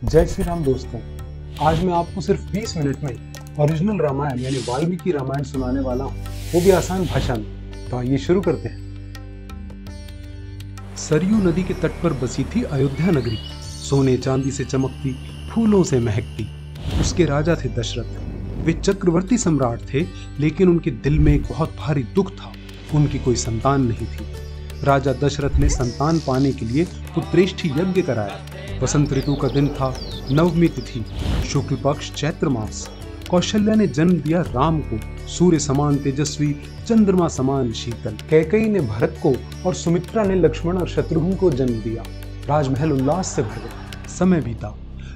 जय श्री राम दोस्तों। आज मैं आपको सिर्फ 20 मिनट में ओरिजिनल रामायण यानी वाल्मीकि रामायण सुनाने वाला हूँ, वो भी आसान भाषा में। तो आइए शुरू करते हैं। सरयू नदी के तट पर बसी थी अयोध्या नगरी, सोने चांदी से चमकती, फूलों से महकती। उसके राजा थे दशरथ। वे चक्रवर्ती सम्राट थे, लेकिन उनके दिल में एक बहुत भारी दुख था। उनकी कोई संतान नहीं थी। राजा दशरथ ने संतान पाने के लिए पुत्रेष्ठी यज्ञ कराया। वसंत ऋतु का दिन था, नवमी तिथि, शुक्ल पक्ष, चैत्र मास। कौशल्या ने जन्म दिया राम को, सूर्य समान तेजस्वी, चंद्रमा समान शीतल। कैकेयी ने भरत को और सुमित्रा ने लक्ष्मण और शत्रुघ्न को जन्म दिया। राजमहल उल्लास से भर गया। समय बीता।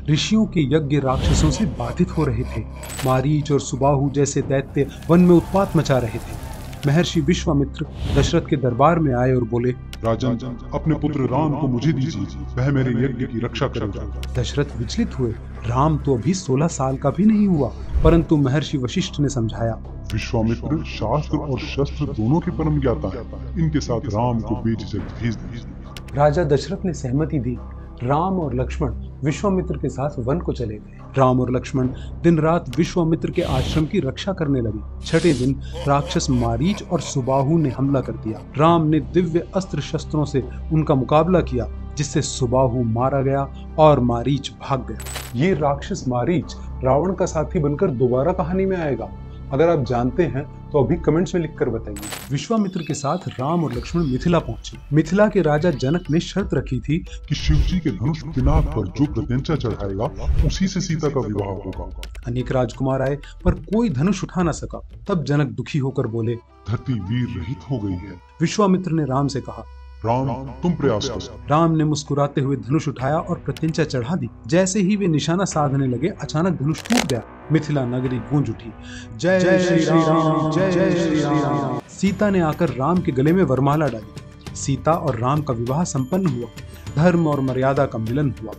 ऋषियों के यज्ञ राक्षसों से बाधित हो रहे थे। मारीच और सुबाहु जैसे दैत्य वन में उत्पात मचा रहे थे। महर्षि विश्वामित्र दशरथ के दरबार में आए और बोले, राजन, अपने पुत्र राम को मुझे दीजिए, वह मेरे यज्ञ की रक्षा करेगा। दशरथ विचलित हुए। राम तो अभी 16 साल का भी नहीं हुआ। परंतु महर्षि वशिष्ठ ने समझाया, विश्वामित्र शास्त्र और शस्त्र दोनों के परम ज्ञाता है, इनके साथ राम को बेझिझक भेज दीजिए। राजा दशरथ ने सहमति दी। राम और लक्ष्मण विश्वामित्र के साथ वन को चले गए। राम और लक्ष्मण दिन रात विश्वामित्र के आश्रम की रक्षा करने लगे। छठे दिन राक्षस मारीच और सुबाहु ने हमला कर दिया। राम ने दिव्य अस्त्र शस्त्रों से उनका मुकाबला किया, जिससे सुबाहु मारा गया और मारीच भाग गया। ये राक्षस मारीच रावण का साथी बनकर दोबारा कहानी में आएगा। अगर आप जानते हैं तो अभी कमेंट्स में लिखकर बताइए। विश्वामित्र के साथ राम और लक्ष्मण मिथिला पहुंचे। मिथिला के राजा जनक ने शर्त रखी थी कि शिवजी के धनुष पिनाक पर जो प्रत्यंचा चढ़ाएगा, उसी से सीता का विवाह होगा। अनेक राजकुमार आए, पर कोई धनुष उठा न सका। तब जनक दुखी होकर बोले, धरती वीर रहित हो गई है। विश्वामित्र ने राम से कहा, राम, तुम प्रयास करो। राम ने मुस्कुराते हुए धनुष उठाया और प्रत्यंचा चढ़ा दी। जैसे ही वे निशाना साधने लगे, अचानक धनुष टूट गया। मिथिला नगरी गूंज उठी, जय श्री राम, जय श्री राम। सीता ने आकर राम के गले में वरमाला डाली। सीता और राम का विवाह संपन्न हुआ। धर्म और मर्यादा का मिलन हुआ।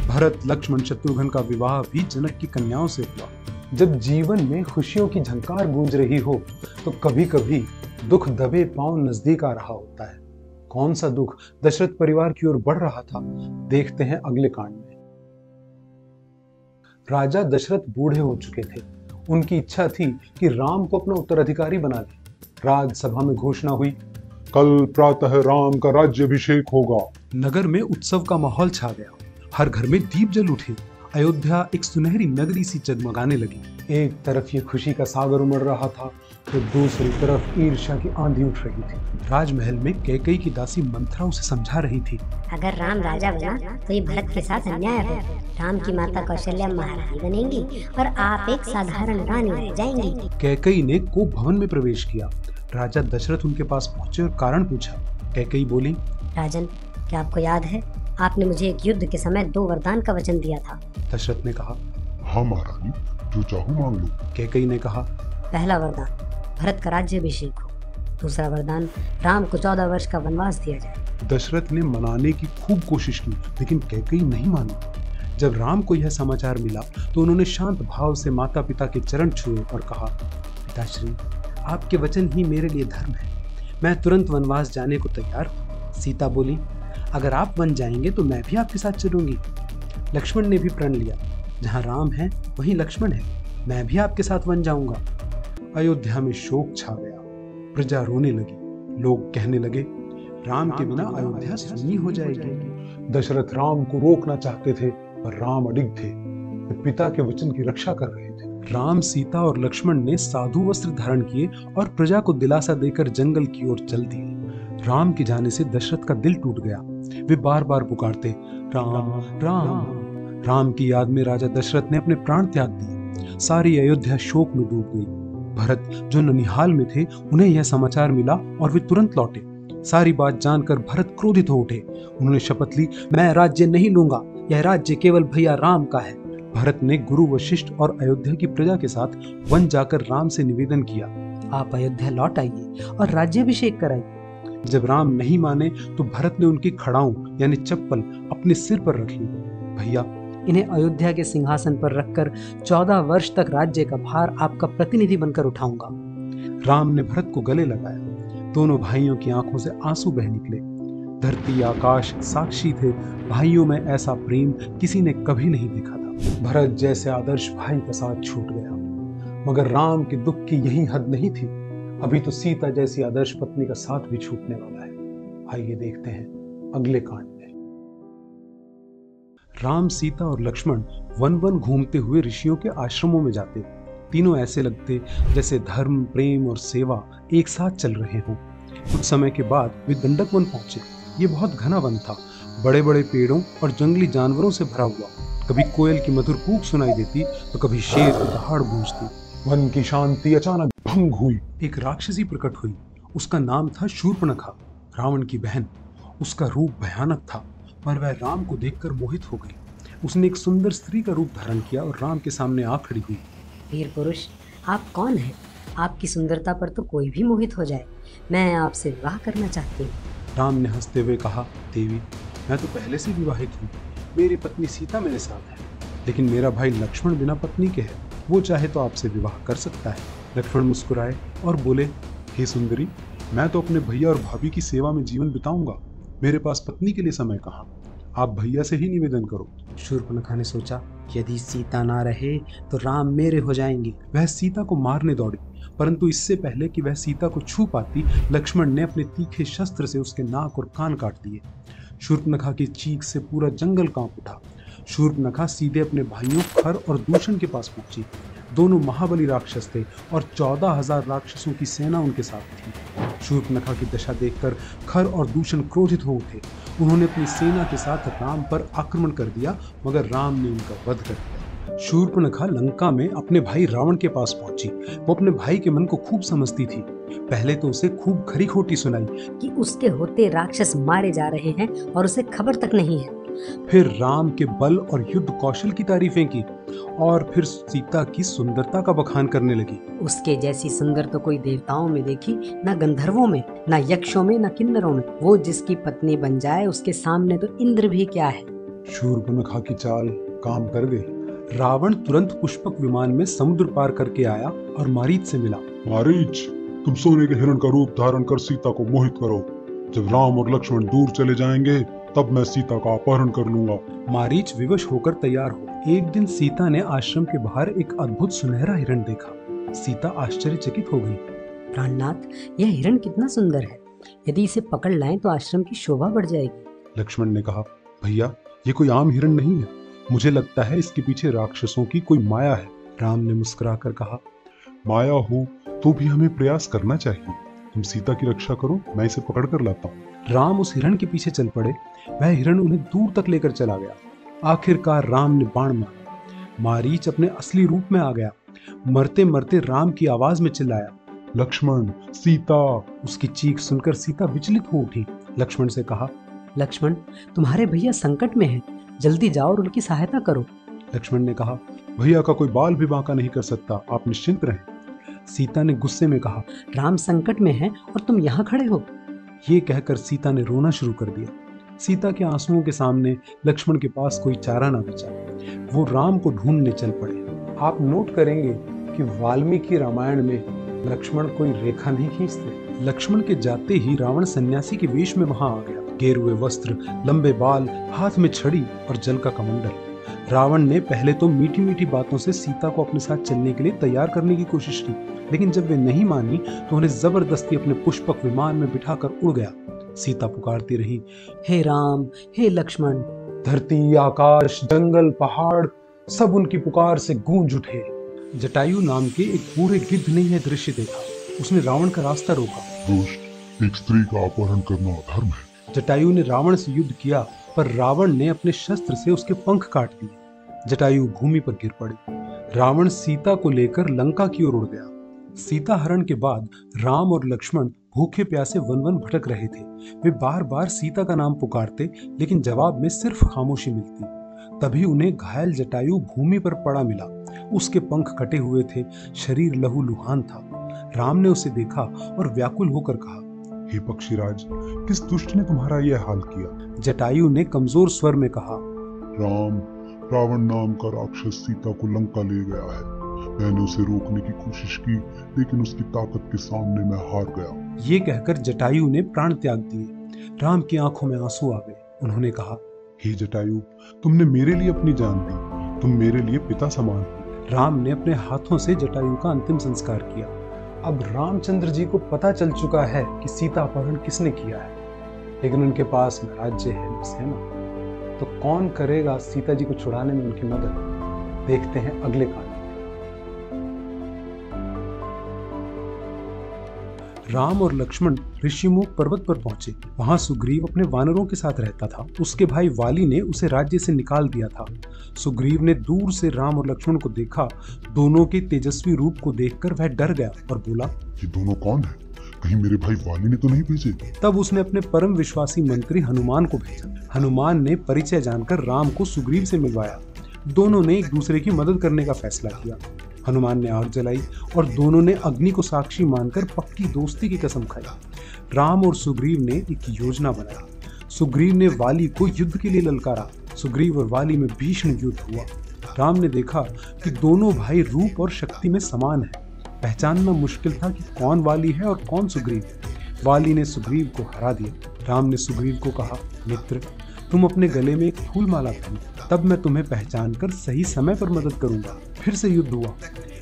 भरत, लक्ष्मण, शत्रुघ्न का विवाह भी जनक की कन्याओं से हुआ। जब जीवन में खुशियों की झंकार गूंज रही हो, तो कभी कभी दुख दबे पांव नजदीक आ रहा होता है। कौन सा दुख दशरथ परिवार की ओर बढ़ रहा था, देखते हैं अगले कांड में। राजा दशरथ बूढ़े हो चुके थे। उनकी इच्छा थी कि राम को अपना उत्तराधिकारी बना ले। राजसभा में घोषणा हुई, कल प्रातः राम का राज्याभिषेक होगा। नगर में उत्सव का माहौल छा गया। हर घर में दीप जल उठे। अयोध्या एक सुनहरी नगरी सी जगमगाने लगी। एक तरफ ये खुशी का सागर उमड़ रहा था, तो दूसरी तरफ ईर्ष्या की आंधी उठ रही थी। राजमहल में कैकेयी की दासी मंथरा उसे समझा रही थी, अगर राम राजा बना तो ये भरत के साथ अन्याय हो। राम की माता कौशल्या महारानी बनेंगी और आप एक साधारण रानी बन जाएंगी। कैकेयी ने कोप भवन में प्रवेश किया। राजा दशरथ उनके पास पहुंचे और कारण पूछा। कैकेयी बोली, राजन, क्या आपको याद है, आपने मुझे एक युद्ध के समय 2 वरदान का वचन दिया था। दशरथ ने कहा, हाँ महारानी, जो चाहूं मांग लो। कैकेयी ने कहा, पहला वरदान भरत का राज्याभिषेक हो। दूसरा वरदान राम को 14 वर्ष का वनवास दिया जाए। दशरथ ने मनाने की खूब कोशिश की, लेकिन कैकेयी नहीं मानी। जब राम को यह समाचार मिला तो उन्होंने शांत भाव से माता पिता के चरण छुए और कहा, पिताश्री, आपके वचन ही मेरे लिए धर्म है। मैं तुरंत वनवास जाने को तैयार हूँ। सीता बोली, अगर आप वन जाएंगे तो मैं भी आपके साथ चलूंगी। लक्ष्मण ने भी प्रण लिया, जहाँ राम है वहीं लक्ष्मण है, मैं भी आपके साथ वन जाऊंगा। अयोध्या में शोक छा गया। प्रजा रोने लगी। लोग कहने लगे, राम के बिना अयोध्या सूनी हो जाएगी। दशरथ राम को रोकना चाहते थे, पर राम अडिग थे। वे पिता के वचन की रक्षा कर रहे थे। राम, सीता और लक्ष्मण ने साधु वस्त्र धारण किए और प्रजा को दिलासा देकर जंगल की ओर चल दिए। राम के जाने से दशरथ का दिल टूट गया। वे बार बार पुकारते, राम राम। राम की याद में राजा दशरथ ने अपने प्राण त्याग दिए। सारी अयोध्या शोक में डूब गई। भरत, जो ननिहाल में थे, उन्हें यह समाचार मिला और वे तुरंत लौटे। सारी बात जानकर भरत क्रोधित हो उठे। उन्होंने शपथ ली, मैं राज्य नहीं लूंगा, यह राज्य केवल भैया राम का है। भरत ने गुरु वशिष्ठ और अयोध्या की प्रजा के साथ वन जाकर राम से निवेदन किया, आप अयोध्या लौट आइए और राज्याभिषेक कराइए। जब राम नहीं माने तो भरत ने उनकी खड़ाऊं यानी चप्पल अपने सिर पर रख ली। भैया, इन्हें अयोध्या के सिंहासन पर रखकर 14 वर्ष तक राज्य का भार आपका प्रतिनिधि बनकर उठाऊंगा। राम ने भरत को गले लगाया। दोनों भाइयों की आंखों से आंसू बह निकले। धरती आकाश साक्षी थे, भाइयों में ऐसा प्रेम किसी ने कभी नहीं देखा था। भरत जैसे आदर्श भाई का साथ छूट गया, मगर राम के दुख की यही हद नहीं थी। अभी तो सीता जैसी आदर्श पत्नी का साथ भी छूटने वाला है। आइए देखते हैं अगले कांड में। राम, सीता और लक्ष्मण वन वन घूमते हुए ऋषियों के आश्रमों में जाते। तीनों ऐसे लगते जैसे धर्म, प्रेम और सेवा एक साथ चल रहे हों। कुछ समय के बाद वे दंडक वन पहुंचे। ये बहुत घना वन था, बड़े बड़े पेड़ों और जंगली जानवरों से भरा हुआ। कभी कोयल की मधुर कूक सुनाई देती तो कभी शेर की दहाड़ गूंजती। वन की शांति अचानक भंग हुई। एक राक्षसी प्रकट हुई। उसका नाम था शूर्पणखा, रावण की बहन। उसका रूप भयानक था, पर वह राम को देखकर मोहित हो गई। उसने एक सुंदर स्त्री का रूप धारण किया और राम के सामने आ खड़ी हुई। वीर पुरुष, आप कौन हैं? आपकी सुंदरता पर तो कोई भी मोहित हो जाए। मैं आपसे विवाह करना चाहती हूँ। राम ने हंसते हुए कहा, देवी, मैं तो पहले से विवाहित हूँ। मेरी पत्नी सीता मेरे साथ है, लेकिन मेरा भाई लक्ष्मण बिना पत्नी के है। वो चाहे तो आपसे विवाह कर सकता है। लक्ष्मण मुस्कुराए और बोले, हे सुंदरी, मैं तो अपने भैया और भाभी की सेवा में जीवन बिताऊंगा। मेरे पास पत्नी के लिए समय कहाँ। आप भैया से ही निवेदन करो। शूर्पणखा ने सोचा, यदि सीता ना रहे तो राम मेरे हो जाएंगे। वह सीता को मारने दौड़ी, परंतु इससे पहले कि वह सीता को छू पाती, लक्ष्मण ने अपने तीखे शस्त्र से उसके नाक और कान काट दिए। शूर्पणखा की चीख से पूरा जंगल कांप उठा। शूर्पणखा सीधे अपने भाइयों खर और दूषण के पास पहुंची। दोनों महाबली राक्षस थे और 14,000 राक्षसों की सेना उनके साथ थी। शूर्पणखा की दशा देखकर खर और दूषण क्रोधित हो उठे। उन्होंने अपनी सेना के साथ राम पर आक्रमण कर दिया, मगर राम ने उनका वध कर दिया। शूर्पणखा लंका में अपने भाई रावण के पास पहुंची। वो अपने भाई के मन को खूब समझती थी। पहले तो उसे खूब खरी खोटी सुनाई कि उसके होते राक्षस मारे जा रहे हैं और उसे खबर तक नहीं है। फिर राम के बल और युद्ध कौशल की तारीफें की और फिर सीता की सुंदरता का बखान करने लगी। उसके जैसी सुंदर तो कोई देवताओं में देखी, न गंधर्वों में, न यक्षों में, न किन्नरों में। वो जिसकी पत्नी बन जाए उसके सामने तो इंद्र भी क्या है। शूर्पणखा की चाल काम कर गई। रावण तुरंत पुष्पक विमान में समुद्र पार करके आया और मारीच से मिला। मारीच, तुम सोने के हिरण का रूप धारण कर सीता को मोहित करो। जब राम और लक्ष्मण दूर चले जाएंगे तब मैं सीता का अपहरण कर लूंगा। मारीच विवश होकर तैयार हो। एक दिन सीता ने आश्रम के बाहर एक अद्भुत सुनहरा हिरण देखा। सीता आश्चर्यचकित हो गई। प्राणनाथ, यह हिरण कितना सुंदर है। यदि इसे पकड़ लाएं तो आश्रम की शोभा बढ़ जाएगी। लक्ष्मण ने कहा, भैया, ये कोई आम हिरण नहीं है। मुझे लगता है इसके पीछे राक्षसों की कोई माया है। राम ने मुस्कुराकर कहा, माया हो तो भी हमें प्रयास करना चाहिए। तुम सीता की रक्षा करो, मैं इसे पकड़ कर लाता हूँ। राम उस हिरण के पीछे चल पड़े। वह हिरण उन्हें दूर तक लेकर चला गया। आखिरकार राम ने बाण मारा। मारीच अपने असली रूप में आ गया। मरते मरते राम की आवाज में चिल्लाया, लक्ष्मण, सीता। उसकी चीख सुनकर सीता विचलित हो उठी। लक्ष्मण से कहा, लक्ष्मण, तुम्हारे भैया संकट में हैं। जल्दी जाओ और उनकी सहायता करो। लक्ष्मण ने कहा, भैया का कोई बाल भी बांका नहीं कर सकता, आप निश्चिंत रहें। सीता ने गुस्से में कहा, राम संकट में है और तुम यहाँ खड़े हो। ये कहकर सीता ने रोना शुरू कर दिया। सीता के आंसुओं के सामने लक्ष्मण के पास कोई चारा ना बचा। वो राम को ढूंढने चल पड़े। आप नोट करेंगे कि वाल्मीकि रामायण में लक्ष्मण कोई रेखा नहीं खींचते। लक्ष्मण के जाते ही रावण सन्यासी के वेश में वहां आ गया। गेरुए वस्त्र, लंबे बाल, हाथ में छड़ी और जल का कमंडल। रावण ने पहले तो मीठी मीठी बातों से सीता को अपने साथ चलने के लिए तैयार करने की कोशिश की, लेकिन जब वे नहीं मानी तो उन्हें जबरदस्ती अपने पुष्पक विमान में बिठाकर उड़ गया। सीता पुकारती रही, हे राम, हे लक्ष्मण। धरती, आकाश, जंगल, पहाड़ सब उनकी पुकार से गूंज उठे। जटायु नाम के एक बूढ़े गिद्ध ने यह दृश्य देखा। उसने रावण का रास्ता रोका। दुष्ट, एक स्त्री का अपहरण करना अधर्म है। जटायु ने रावण से युद्ध किया, पर रावण ने अपने शस्त्र से उसके पंख काट दिए। जटायु भूमि पर गिर पड़ी। रावण सीता को लेकर लंका की ओर उड़ गया। सीता हरण के बाद राम और लक्ष्मण भूखे प्यासे वन वन भटक रहे थे। वे बार बार सीता का नाम पुकारते, लेकिन जवाब में सिर्फ खामोशी मिलती। तभी उन्हें घायल जटायु भूमि पर पड़ा मिला। उसके पंख कटे हुए थे, शरीर लहूलुहान था। राम ने उसे देखा और व्याकुल होकर कहा, हे पक्षीराज, किस दुष्ट ने तुम्हारा यह हाल किया? जटायु ने कमजोर स्वर में कहा, राम, रावण नाम का राक्षस सीता को लंका ले गया है। मैंने उसे रोकने की कोशिश की, लेकिन उसकी ताकत के सामने मैं हार गया। ये कहकर जटायु ने प्राण त्याग दिए। राम की आंखों में आंसू आ गए। उन्होंने कहा, हे जटायु, तुमने मेरे लिए अपनी जान दी, तुम मेरे लिए पिता समान हो। राम ने अपने हाथों से जटायु का अंतिम संस्कार किया। अब रामचंद्र जी को पता चल चुका है कि सीता अपहरण किसने किया है, लेकिन उनके पास न राज्य है न सेना, तो कौन करेगा सीता जी को छुड़ाने में उनकी मदद। देखते हैं अगले कांड। राम और लक्ष्मण ऋषिमुख पर्वत पर पहुंचे। वहां सुग्रीव अपने वानरों के साथ रहता था। उसके भाई वाली ने उसे राज्य से निकाल दिया था। सुग्रीव ने दूर से राम और लक्ष्मण को देखा। दोनों के तेजस्वी रूप को देखकर वह डर गया और बोला, ये दोनों कौन है? कहीं मेरे भाई वाली ने तो नहीं भेजे? तब उसने अपने परम विश्वासी मंत्री हनुमान को भेजा। हनुमान ने परिचय जानकर राम को सुग्रीव से मिलवाया। दोनों ने एक दूसरे की मदद करने का फैसला किया। हनुमान ने आग जलाई और दोनों ने अग्नि को साक्षी मानकर पक्की दोस्ती की कसम खाई। राम और सुग्रीव ने एक योजना बनाई। सुग्रीव ने वाली को युद्ध के लिए ललकारा। सुग्रीव और वाली में भीषण युद्ध हुआ। राम ने देखा कि दोनों भाई रूप और शक्ति में समान हैं। पहचानना मुश्किल था कि कौन वाली है और कौन सुग्रीव। वाली ने सुग्रीव को हरा दिया। राम ने सुग्रीव को कहा, मित्र, तुम अपने गले में एक फूल माला पहनो, तब मैं तुम्हें पहचान कर सही समय पर मदद करूंगा। फिर से युद्ध हुआ।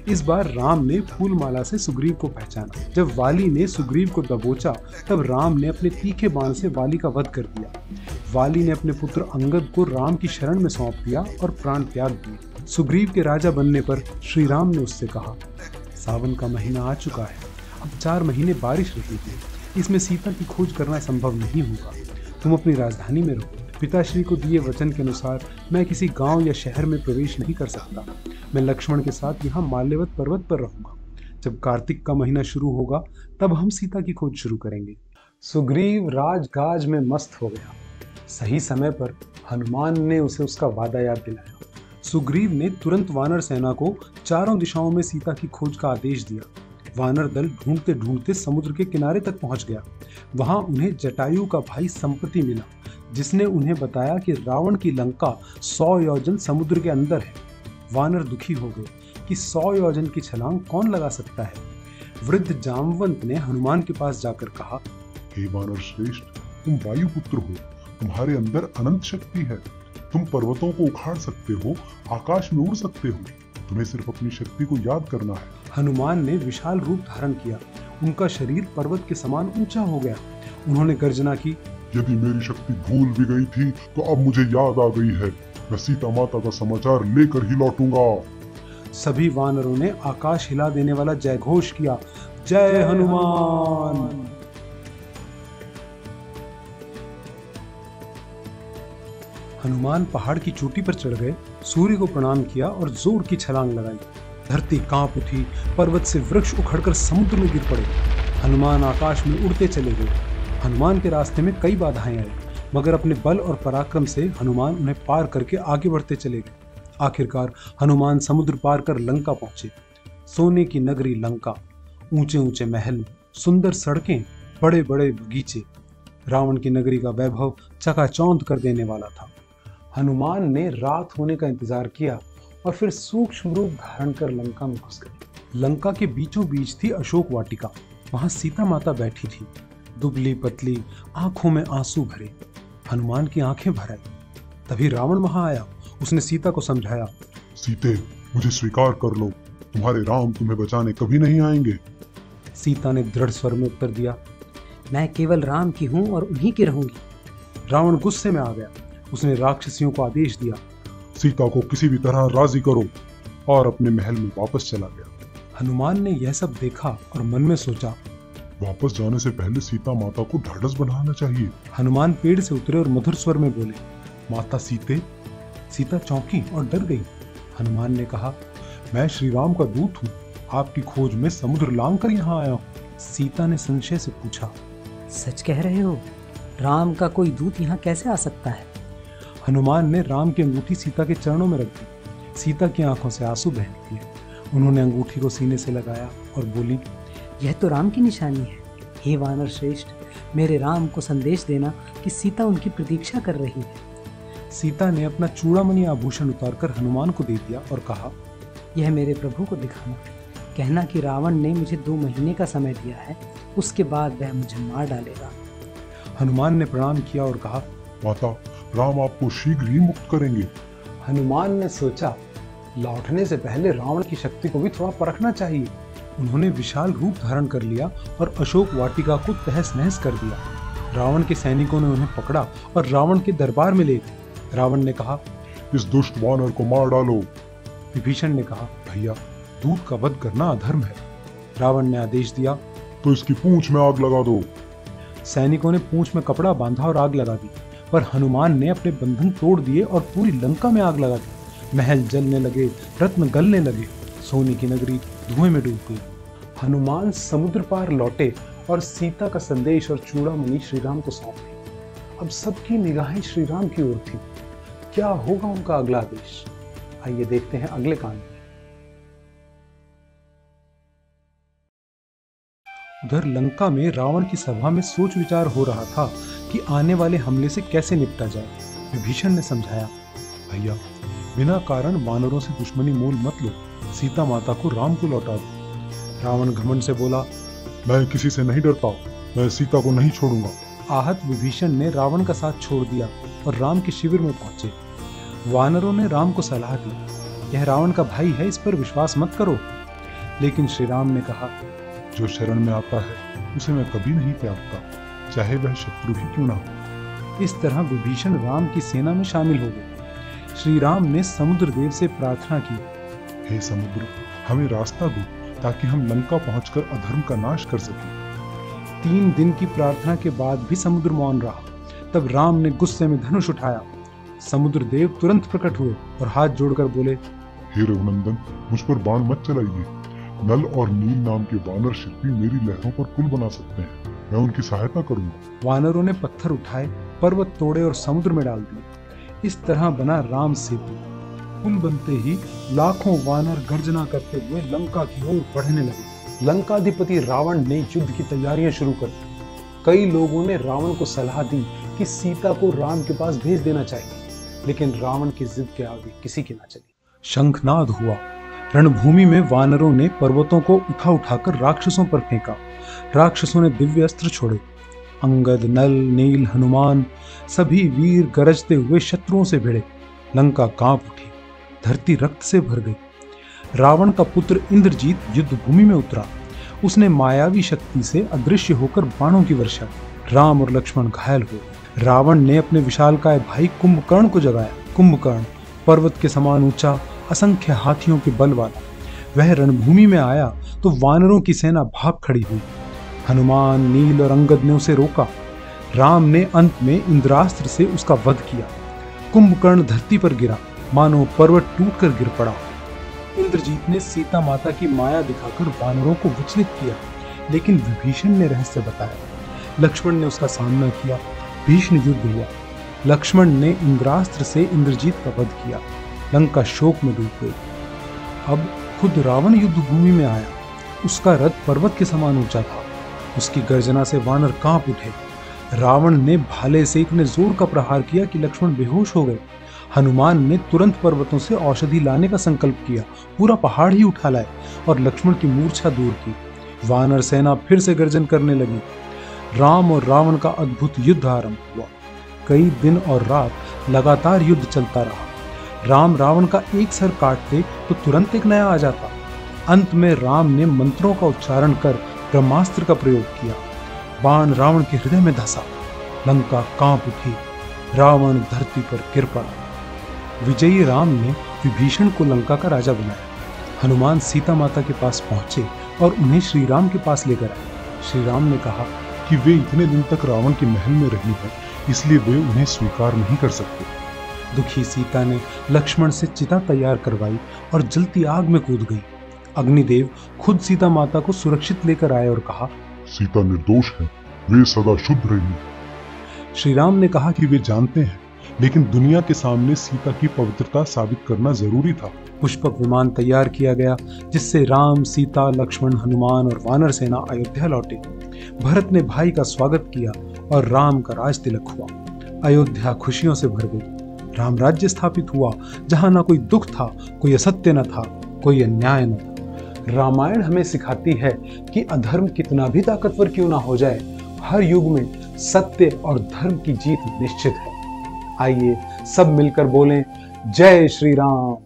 इस बार राम ने फूल माला से सुग्रीव को पहचाना। जब वाली ने सुग्रीव को दबोचा, तब राम ने अपने तीखे बाण से वाली का वध कर दिया। वाली ने अपने पुत्र अंगद को राम की शरण में सौंप दिया और प्राण त्याग दिए। सुग्रीव के राजा बनने पर श्री राम ने उससे कहा, सावन का महीना आ चुका है, अब 4 महीने बारिश रहेगी, इसमें सीता की खोज करना संभव नहीं होगा। तुम अपनी राजधानी में रहो। पिताश्री को दिए वचन के अनुसार मैं किसी गांव या शहर में प्रवेश नहीं कर सकता। मैं लक्ष्मण के साथ यहाँ माल्यवत पर्वत पर रहूंगा। जब कार्तिक का महीना शुरू होगा, तब हम सीता की खोज शुरू करेंगे। सुग्रीव राजगाज में मस्त हो गया। सही समय पर हनुमान ने उसे उसका वादा याद दिलाया। सुग्रीव ने तुरंत वानर सेना को चारों दिशाओं में सीता की खोज का आदेश दिया। वानर दल ढूंढते ढूंढते समुद्र के किनारे तक पहुंच गया। वहां उन्हें जटायु का भाई संपति मिला, जिसने उन्हें बताया कि रावण की लंका 100 योजन समुद्र के अंदर है। वानर दुखी हो गए कि 100 योजन की छलांग कौन लगा सकता है। वृद्ध जामवंत ने हनुमान के पास जाकर कहा, हे वानर श्रेष्ठ, तुम वायुपुत्र हो, तुम्हारे अंदर अनंत शक्ति है। तुम पर्वतों को उखाड़ सकते हो, आकाश में उड़ सकते हो। तुम्हें सिर्फ अपनी शक्ति को याद करना है। हनुमान ने विशाल रूप धारण किया। उनका शरीर पर्वत के समान ऊंचा हो गया। उन्होंने गर्जना की, यदि मेरी शक्ति भूल भी गई थी तो अब मुझे याद आ गई है। मैं सीता माता का समाचार लेकर ही लौटूंगा। सभी वानरों ने आकाश हिला देने वाला जय घोष किया, जय हनुमान। हनुमान पहाड़ की चोटी पर चढ़ गए, सूर्य को प्रणाम किया और जोर की छलांग लगाई। धरती कांप उठी, पर्वत से वृक्ष उखड़कर समुद्र में गिर पड़े। हनुमान आकाश में उड़ते चले गए। हनुमान के रास्ते में कई बाधाएं आई, मगर अपने बल और पराक्रम से हनुमान उन्हें पार करके आगे बढ़ते चले गए। आखिरकार हनुमान समुद्र पार कर लंका पहुंचे। सोने की नगरी लंका, ऊंचे ऊंचे महल, सुंदर सड़कें, बड़े बड़े बगीचे। रावण की नगरी का वैभव चकाचौंध कर देने वाला था। हनुमान ने रात होने का इंतजार किया और फिर सूक्ष्म रूप धारण कर लंका में घुस गए। लंका के बीचों बीच थी अशोक वाटिका। वहां सीता माता बैठी थी, दुबली पतली, आंखों में आंसू भरे। हनुमान की आंखें भर आई। तभी रावण वहां आया। उसने सीता को समझाया, सीते, मुझे स्वीकार कर लो, तुम्हारे राम तुम्हें बचाने कभी नहीं आएंगे। सीता ने दृढ़ स्वर में उत्तर दिया, मैं केवल राम की हूं और उन्हीं की रहूंगी। रावण गुस्से में आ गया। उसने राक्षसियों को आदेश दिया, सीता को किसी भी तरह राजी करो, और अपने महल में वापस चला गया। हनुमान ने यह सब देखा और मन में सोचा, वापस जाने से पहले सीता माता को ढाढ़स बढ़ाना चाहिए। हनुमान पेड़ से उतरे और मधुर स्वर में बोले, माता सीते। सीता चौंकी और डर गई। हनुमान ने कहा, मैं श्री राम का दूत हूँ, आपकी खोज में समुद्र लांग कर यहाँ आया हूँ। सीता ने संशय से पूछा, सच कह रहे हो? राम का कोई दूत यहाँ कैसे आ सकता है? हनुमान ने राम की अंगूठी सीता के चरणों में रख दी। सीता की आंखों से आंसू बह निकले। उन्होंने अंगूठी को सीने से लगाया और बोली, यह तो राम की निशानी है। हे वानर श्रेष्ठ, मेरे राम को संदेश देना कि सीता उनकी प्रतीक्षा कर रही है। सीता ने अपना चूड़ामणि आभूषण उतारकर हनुमान को दे दिया और कहा, यह मेरे प्रभु को दिखाना। कहना कि रावण ने मुझे 2 महीने का समय दिया है, उसके बाद वह मुझे मार डालेगा। हनुमान ने प्रणाम किया और कहा, माता, राम आपको शीघ्र ही मुक्त करेंगे। हनुमान ने सोचा, लौटने से पहले रावण की शक्ति को भी थोड़ा परखना चाहिए। उन्होंने विशाल रूप धारण कर लिया और अशोक वाटिका को तहस नहस कर दिया। रावण के सैनिकों ने उन्हें पकड़ा और रावण के दरबार में ले गए। रावण ने कहा, इस दुष्ट वानर को मार डालो। विभीषण ने कहा, भैया, दूत का वध करना अधर्म है। रावण ने आदेश दिया, तो इसकी पूंछ में आग लगा दो। सैनिकों ने पूंछ में कपड़ा बांधा और आग लगा दी, पर हनुमान ने अपने बंधन तोड़ दिए और पूरी लंका में आग लगा दी। महल जलने लगे, रत्न गलने लगे, सोने की नगरी धुएं में डूब गई। हनुमान समुद्र पार लौटे और सीता का संदेश और चूड़ामणि श्रीराम को सौंप दी। अब सबकी निगाहें श्रीराम की ओर थी। क्या होगा उनका अगला आदेश? आइए देखते हैं अगले कांड में। उधर लंका में रावण की सभा में सोच विचार हो रहा था कि आने वाले हमले से कैसे निपटा जाए। विभीषण ने समझाया, भैया, बिना कारण वानरों से दुश्मनी मोल मत लो, सीता माता को राम को लौटा दो। रावण घमंड से बोला, मैं किसी से नहीं डरता, मैं सीता को नहीं छोड़ूंगा। आहत विभीषण ने रावण का साथ छोड़ दिया और राम के शिविर में पहुंचे। वानरों ने राम को सलाह दी, यह रावण का भाई है, इस पर विश्वास मत करो। लेकिन श्री राम ने कहा, जो शरण में आता है उसे मैं कभी नहीं त्यागता, चाहे वह शत्रु ही क्यों ना हो। इस तरह विभीषण राम की सेना में शामिल हो गए। श्री राम ने समुद्र देव से प्रार्थना की, हे समुद्र, हमें रास्ता दो ताकि हम लंका पहुंचकर अधर्म का नाश कर सकें। 3 दिन की प्रार्थना के बाद भी समुद्र मौन रहा। तब राम ने गुस्से में धनुष उठाया। समुद्र देव तुरंत प्रकट हुए और हाथ जोड़कर बोले, हे रघुनंदन, मुझ पर बाण मत चलाइए। नल और नील नाम के वानर शिल्पी मेरी लहरों पर पुल बना सकते हैं, मैं उनकी सहायता करूंगा। वानरों ने पत्थर उठाए, पर्वत तोड़े और समुद्र में डाल दिए। इस तरह बना राम सेतु। पुल बनते ही लाखों वानर गर्जना करते हुए लंका की ओर बढ़ने लगे। लंकाधिपति रावण ने युद्ध की तैयारियां शुरू कर दी। कई लोगों ने रावण को सलाह दी कि सीता को राम के पास भेज देना चाहिए, लेकिन रावण की जिद के आगे किसी की ना चली। शंखनाद हुआ। रणभूमि में वानरों ने पर्वतों को उठा उठाकर राक्षसों पर फेंका। राक्षसों ने दिव्य अस्त्र छोड़े। अंगद, नल, नील, हनुमान सभी वीर गरजते हुए शत्रुओं से भिड़े। लंका कांप उठी, धरती रक्त से भर गई। रावण का पुत्र इंद्रजीत युद्ध भूमि में उतरा। उसने मायावी शक्ति से अदृश्य होकर बाणों की वर्षा की। राम और लक्ष्मण घायल हुए। रावण ने अपने विशालकाय भाई कुंभकर्ण को जगाया। कुंभकर्ण पर्वत के समान ऊंचा, असंख्य हाथियों के बल वाला। वह रणभूमि में आया तो वानरों की सेना भाग खड़ी हुई। हनुमान, नील और अंगद ने उसे रोका। राम ने अंत में इंद्रास्त्र से उसका वध किया। कुंभकर्ण धरती पर गिरा, मानो पर्वत टूटकर गिर पड़ा। इंद्रजीत ने सीता माता की माया दिखाकर वानरों को विचलित किया, लेकिन विभीषण ने रहस्य बताया। लक्ष्मण ने उसका सामना किया। भीषण युद्ध हुआ। लक्ष्मण ने इंद्रास्त्र से इंद्रजीत का वध किया। लंका शोक में डूब गई। अब खुद रावण युद्ध भूमि में आया। उसका रथ पर्वत के समान ऊंचा था। उसकी गर्जना से वानर कांप उठे। रावण ने भाले से इतने जोर का प्रहार किया कि लक्ष्मण बेहोश हो गए। हनुमान ने तुरंत पर्वतों से औषधि लाने का संकल्प किया, पूरा पहाड़ ही उठा लाए और लक्ष्मण की मूर्छा दूर की। वानर सेना फिर से गर्जन करने लगी। राम और रावण का अद्भुत युद्ध आरंभ हुआ। कई दिन और रात लगातार युद्ध चलता रहा। राम रावण का एक सर काटते तो तुरंत एक नया आ जाता। अंत में राम ने मंत्रों का उच्चारण कर ब्रह्मास्त्र का प्रयोग किया। बाण रावण के हृदय में धंसा। लंका कांप उठी। रावण धरती पर गिर पड़ा। विजयी राम ने विभीषण को लंका का राजा बनाया। हनुमान सीता माता के पास पहुंचे और उन्हें श्री राम के पास लेकर आए। श्री राम ने कहा कि वे इतने दिन तक रावण के महल में रही है, इसलिए वे उन्हें स्वीकार नहीं कर सकते। दुखी सीता ने लक्ष्मण से चिता तैयार करवाई और जलती आग में कूद गई। अग्निदेव खुद सीता माता को सुरक्षित लेकर आए और कहा, सीता निर्दोष है, वे सदा शुद्ध रही। श्री राम ने कहा कि वे जानते हैं, लेकिन दुनिया के सामने सीता की पवित्रता साबित करना जरूरी था। पुष्पक विमान तैयार किया गया, जिससे राम, सीता, लक्ष्मण, हनुमान और वानर सेना अयोध्या लौटे। भरत ने भाई का स्वागत किया और राम का राज तिलक हुआ। अयोध्या खुशियों से भर गई। राम राज्य स्थापित हुआ, जहां ना कोई दुख था, कोई असत्य न था, कोई अन्याय न था। रामायण हमें सिखाती है कि अधर्म कितना भी ताकतवर क्यों ना हो जाए, हर युग में सत्य और धर्म की जीत निश्चित है। आइए सब मिलकर बोलें, जय श्री राम।